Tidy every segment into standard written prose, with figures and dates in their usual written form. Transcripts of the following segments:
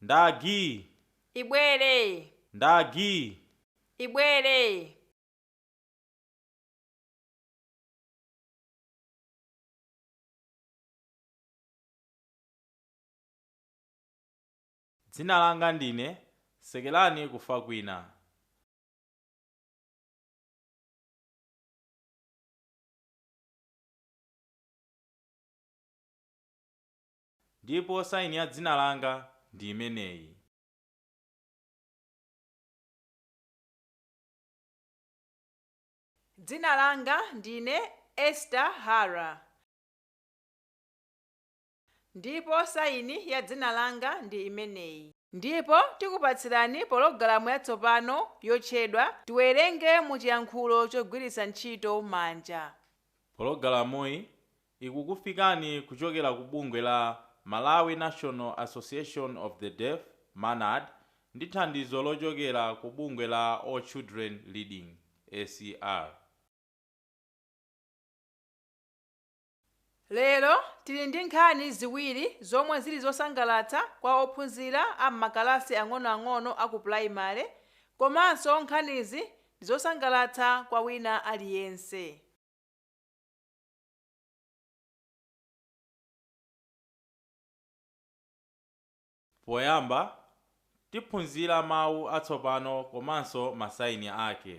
Ndagi. Ibwere. Ndagi. Ibwere. Dzina langa ndine sekelani kufa kwina. Ndipo saini ya dzina langa ndi imeneyi. Dzina langa ndine Esther Hara. Ndipo saini ya dzina langa ndi imeneyi. Ndipo tikupatsirani pologalamu yatsopano yotchedwa tiwerenge mu chiyankhulo chogwiritsa ntchito manja. Pologalamuyi ikukufikani kuchokera ku bungwe la Malawi National Association of the Deaf MANAD ndi thandizo lochokera ku bungwe la All Children Reading ACR. Lero tili ndi nkhani ziwiri zomwe zili zosangalatsa kwa ophunzira a m'makalasi ang'onoang'ono a ku purayimale, komanso nkhanizi ndi zosangalatsa kwa wina aliyense. Poyamba tiphunzira mawu atsopano komanso masaini ake.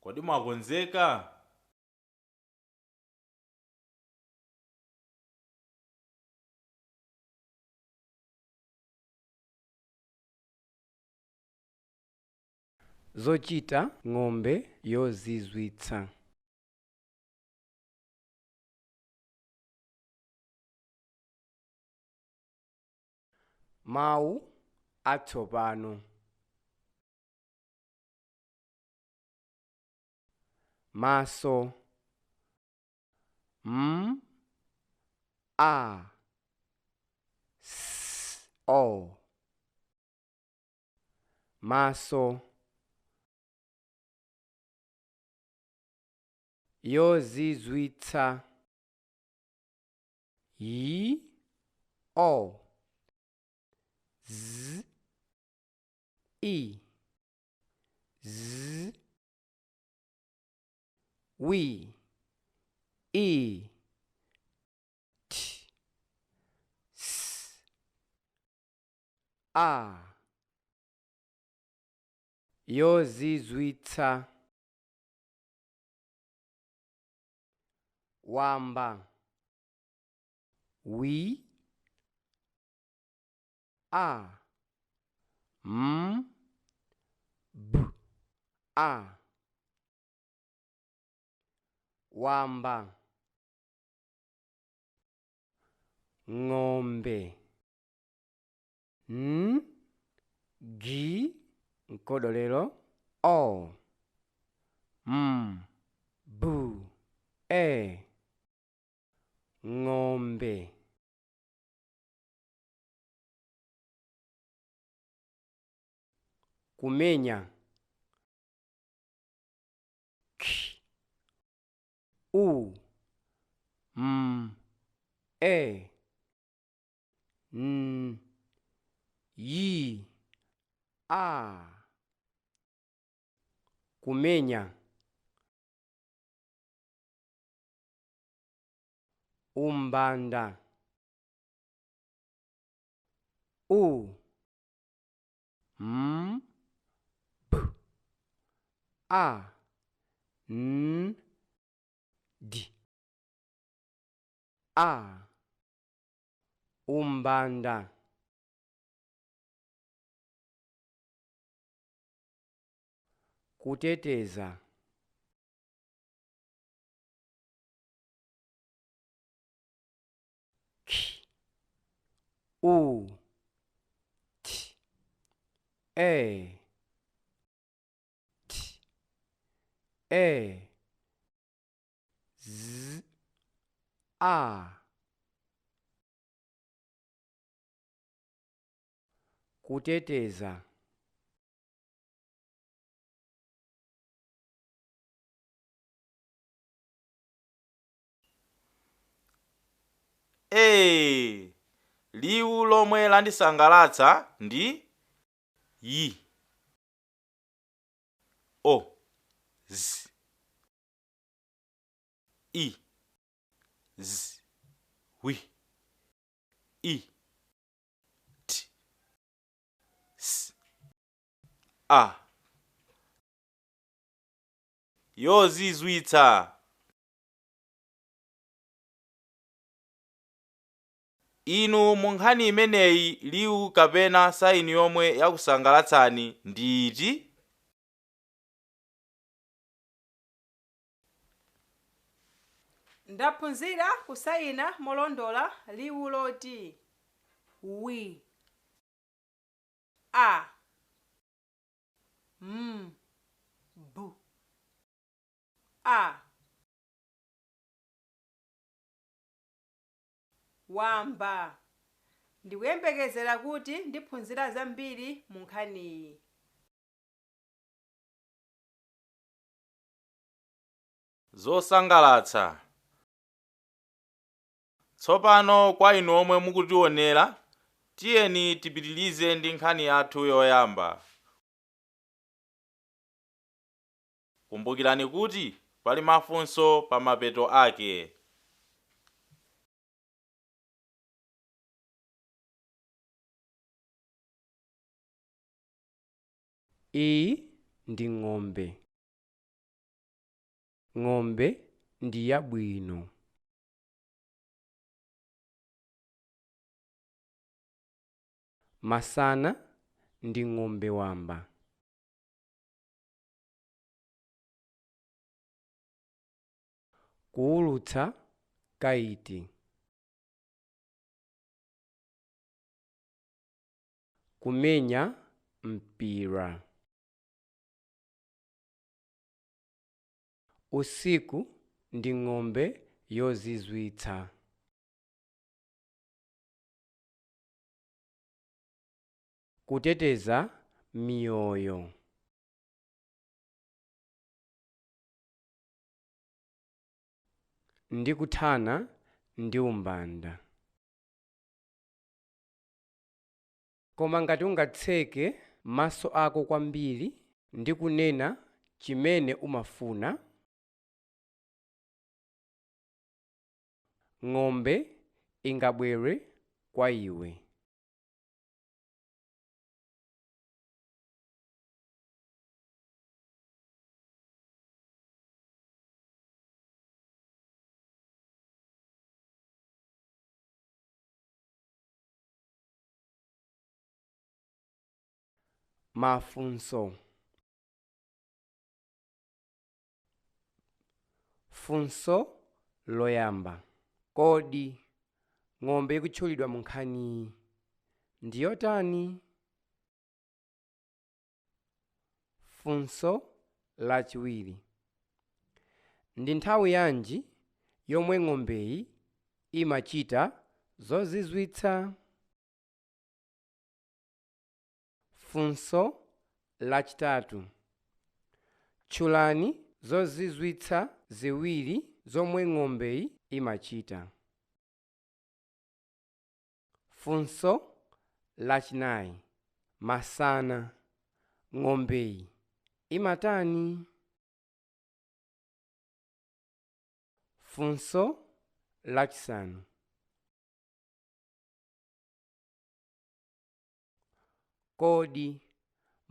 Kodi mwakonzeka? Zochita ng'ombe yozizwitsa. Mawu atsopano. Maso. A S O. Maso. Yozizwitsa. Y O Z I Z Wi I T S A. Yozizwitsa. Wamba. Wi A B A. Wamba. Ng'ombe. G nkodolero O B E. Ng'ombe. Kumenya. K U E N Y A. Kumenya. Umbanda. U B A N D A. Umbanda. Kuteteza. K U T E T E Z A. Kuteteza. liwu lomwe landisangalatsa ndi yi. O, z, i, z, wi, i, t, s, a. Yozizwitsa. Inu mu nkhani imeneyi liwu kapena sayini yomwe yakusangalatsani ndi iti? Ndaphunzira kusayina molondola liwu loti wi, a, m, b, a. Wamba. Ndikuyembekezera kuti ndiphunzira zambiri mu nkhaniyi. Zosangalatsa. Tsopano kwa inu omwe mukutionera, tiyeni tipitilize ndi nkhani yathu yoyamba. Kumbukirani kuti pali mafunso pa mapeto ake. iyi ndi ng'ombe. Ng'ombe ndi yabwino. Masana ndi ng'ombe wamba. Kuwulutsa kaiti. Kumenya mpira. Usiku ndi ng'ombe yozizwitsa. Kuteteza miyoyo. Ndi kuthana ndi umbanda. Koma ngati ungatseke maso ako kwambiri ndi kunena chimene umafuna, ng'ombe ingabwere kwa iwe. Mafunso. Funso loyamba. Kodi ng'ombe ikutchulidwa mu nkhaniyi ndi yotani? Funso lachiwiri. Ndi nthawi yanji yomwe ng'ombeyi imachita zozizwitsa? Funso lachitatu. Tchulani zozizwitsa ziwiri zomwe ng'ombeyi imachita. Funso lachinayi. Masana ng'ombeyi imatani? Funso lachisanu. Kodi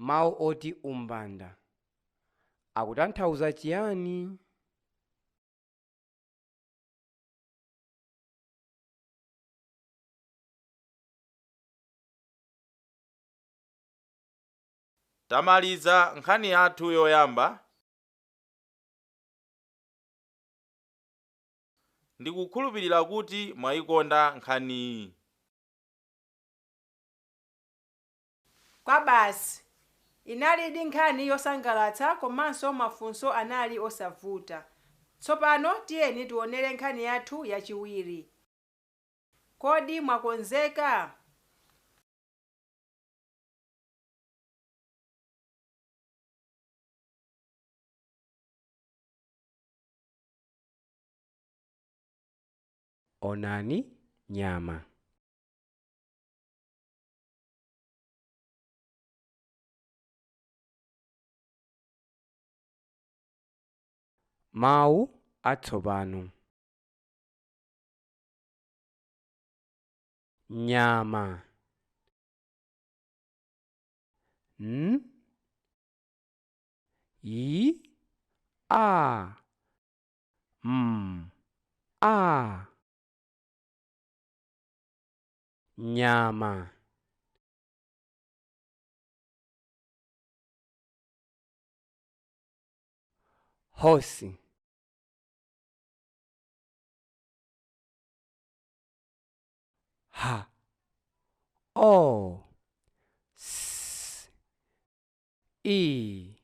mawu oti umbanda akutanthauza chiyani? Tamaliza nkhani yathu yoyamba. Ndikukhulupirira kuti mwayikonda nkhaniyi. Kwa basi, inalidi nkhani yosangalatsa komanso mafunso anali osavuta. Tsopano tiyeni tionere nkhani yathu yachiwiri. Kodi mwakonzeka? Onani nyama. Mawu atsopano. Nyama. N I A M A. Nyama. Hosi. Ha O S I.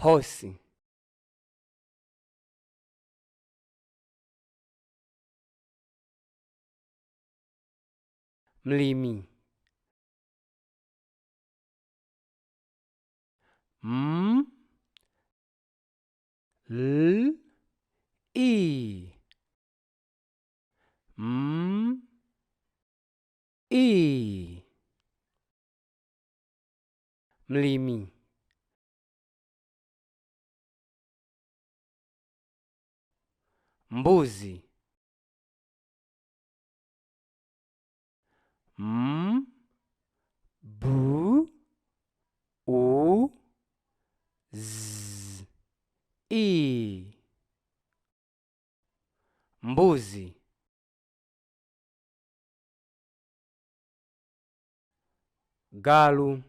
Hosi. Mlimi. M L I. M I. Mlimi. Mbuzi. M B U Z I. Mbuzi. Galu.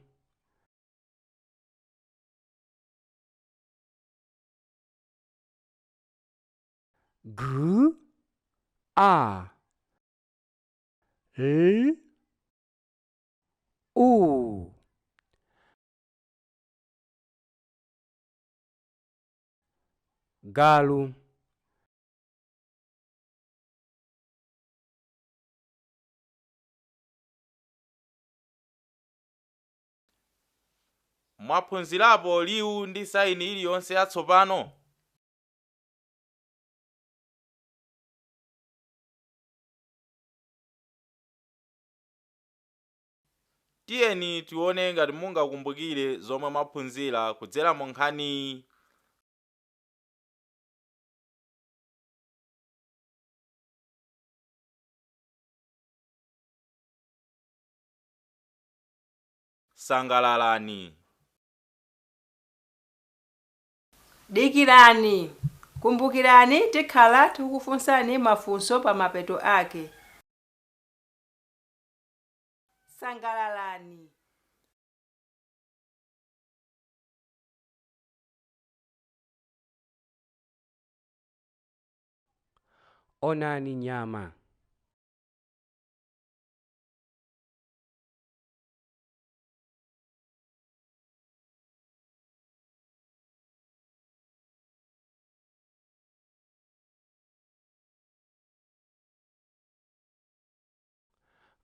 G A L U. Galu. Mwaphunzirapo liwu ndi saini iliyonse yatsopano? Tiyeni tione ngati mungakumbukire zomwe mwaphunzira kudzera mu nkhaniyi. Sangalalani. Dikirani. Kumbukirani tikhala tikukufunsani mafunso pa mapeto ake. Sangalalani. Onani nyama.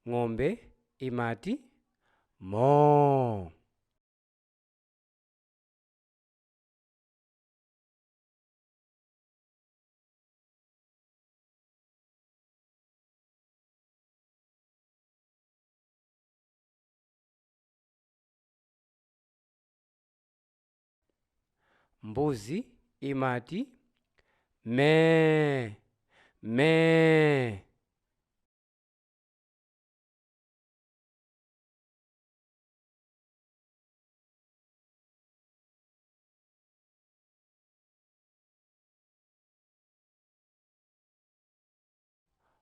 Ng'ombe imati mo. Mbuzi imati me me.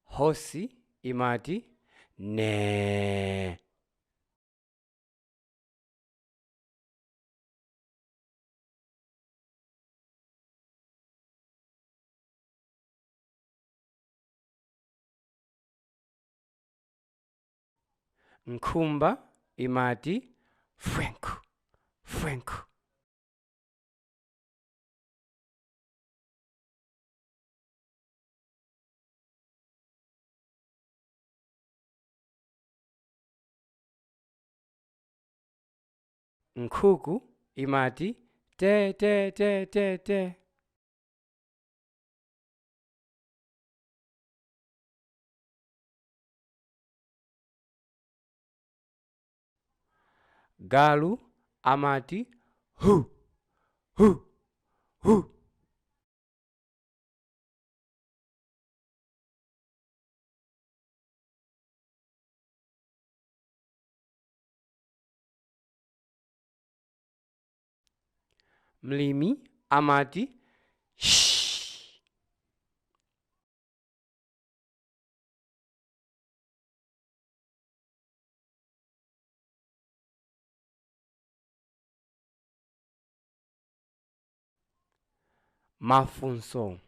Hosi imati ne. Nkhumba imati fwenku fwenku. Nkhuku imati te te te te te. galu amati hu hu hu. Mlimi amati shh. Mafunso.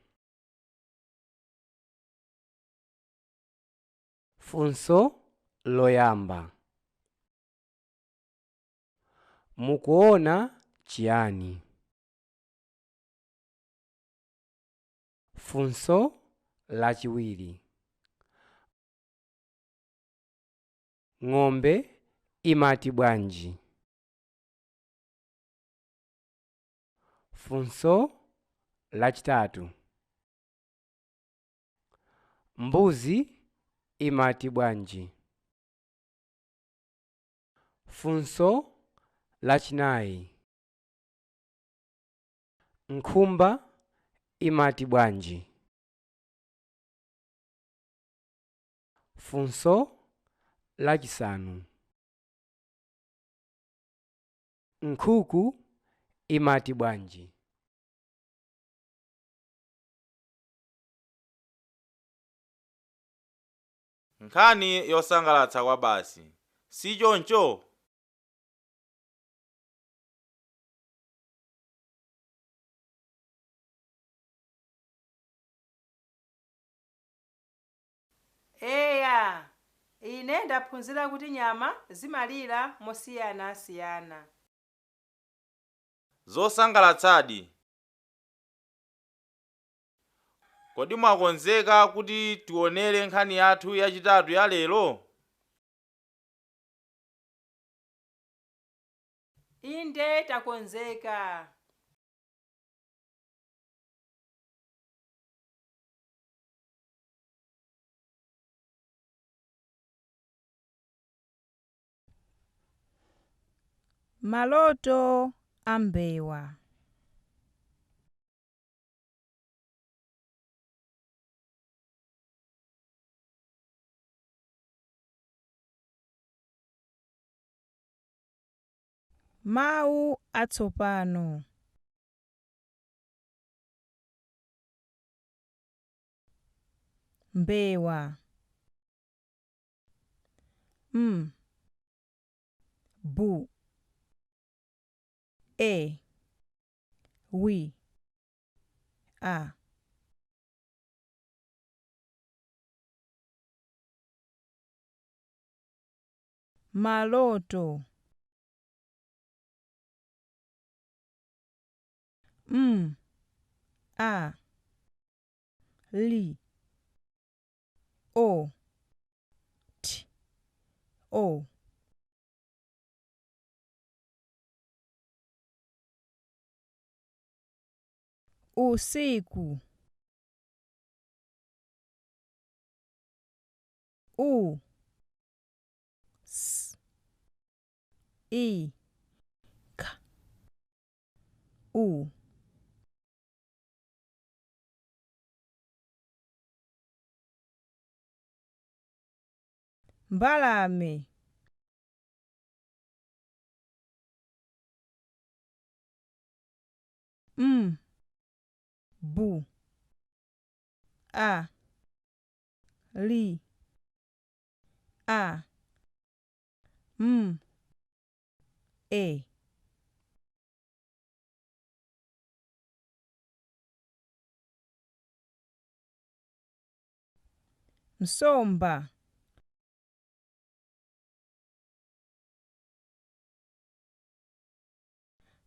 Funso loyamba. Mukuona chiyani? Funso lachiwiri. Ng'ombe imati bwanji? Funso lachitatu. Mbuzi imati bwanji? Funso lachinayi. Nkhumba imati bwanji? Funso lachisanu. Nkhuku imati bwanji? nkhani yosangalatsa kwa basi si choncho? eya ine ndaphunzira kuti nyama zimalira mosiyanasiyana. zosangalatsadi. Kodi mwakonzeka kuti tionere nkhani yathu yachitatu ya lero? Inde takonzeka. Maloto a mbewa. Mawu atsopano. Mbewa. Bu. Wi. A. Maloto. A. Li. O. T. O. Usiku. U. S. I. K. U. Mbalame. Bu. A. Li. A. E. Msomba.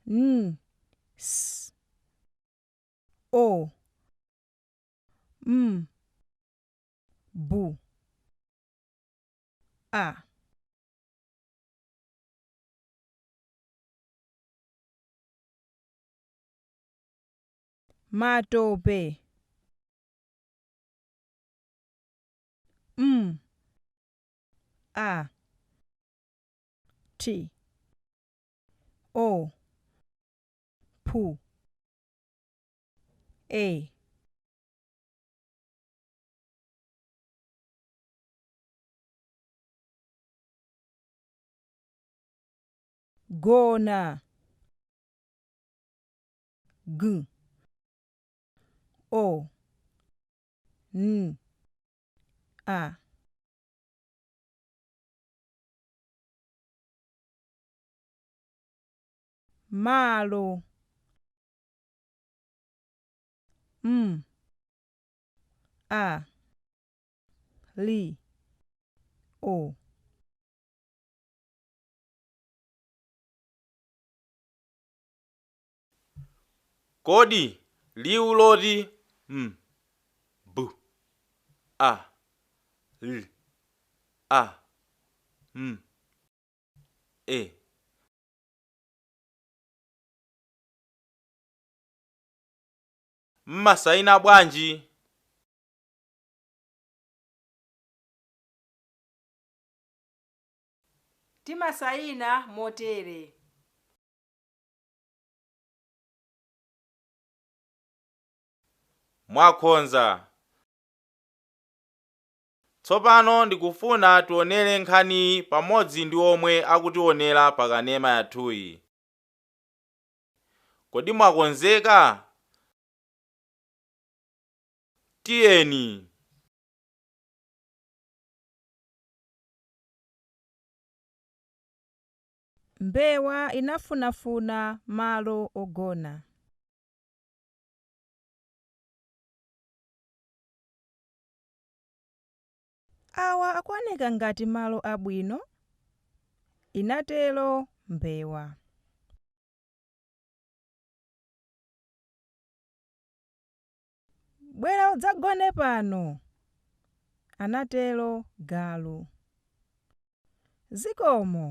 N. S. O. Bu. A. Matope. A. T. O P A gona G O N A malo A Li O kodi liwu loti b a l a e mmasayina bwanji? timasayina motere: mwakonza. Tsopano ndikufuna tionere nkhani pamodzi ndi omwe akutionera pakanema yathuyi. Kodi mwakonzeka? Tiyeni. mbewa inafunafuna malo ogona. Awa akuoneka ngati malo abwino, inatero mbewa. Bwera udzagone pano, anatero galu. Zikomo,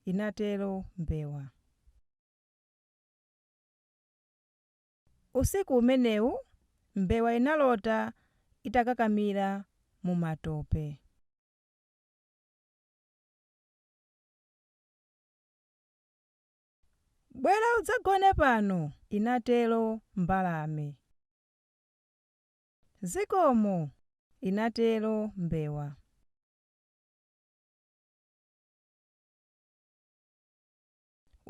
inatero mbewa. Usiku umenewu mbewa inalota itakakamira mu matope. Bwera udzagone pano, inatero mbalame. Zikomo, inatero mbewa.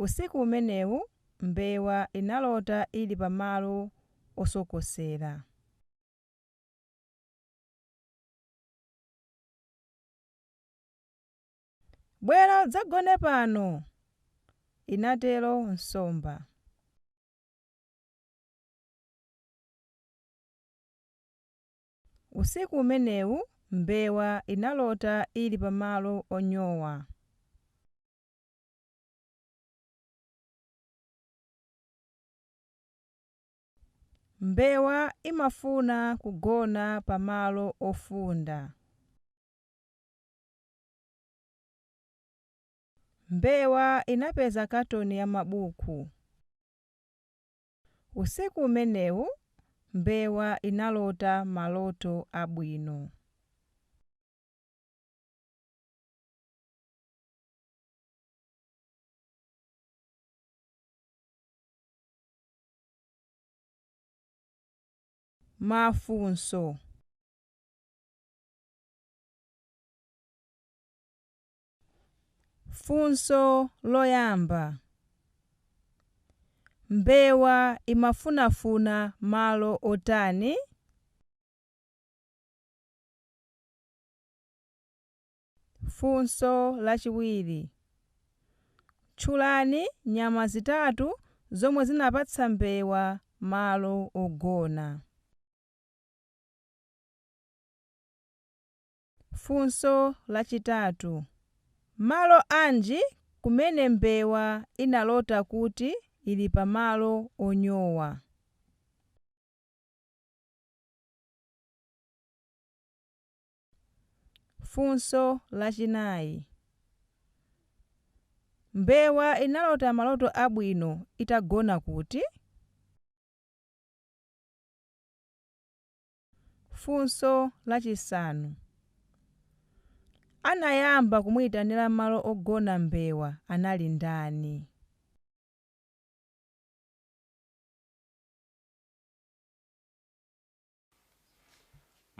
Usiku umenewu mbewa inalota ili pamalo osokosera. Bwera udzagone pano, inatero nsomba. Usiku umenewu mbewa inalota ili pamalo onyowa. Mbewa imafuna kugona pamalo ofunda. Mbewa inapeza katoni ya mabuku. Usiku umenewu mbewa inalota maloto abwino. Mafunso. Funso loyamba: mbewa imafunafuna malo otani? Funso lachiwiri: tchulani nyama zitatu zomwe zinapatsa mbewa malo ogona. Funso lachitatu: malo anji kumene mbewa inalota kuti ili pamalo onyowa. Funso lachinayi: mbewa inalota maloto abwino itagona kuti? Funso lachisanu: anayamba kumuyitanira malo ogona mbewa anali ndani?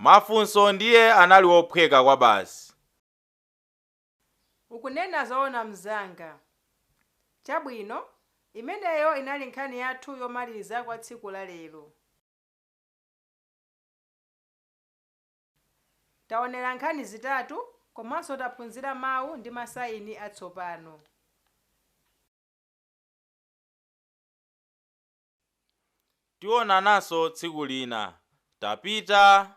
Mwafunso ndiye anali wophweka kwa basi. Ukunena zoona mzanga. Chabwino, imeneyo inali nkhani yathu yomaliza kwa tsiku la lero. Taonera nkhani zitatu, komanso taphunzira mawu ndi masayini atsopano. Tionananso tsiku lina. Tapita.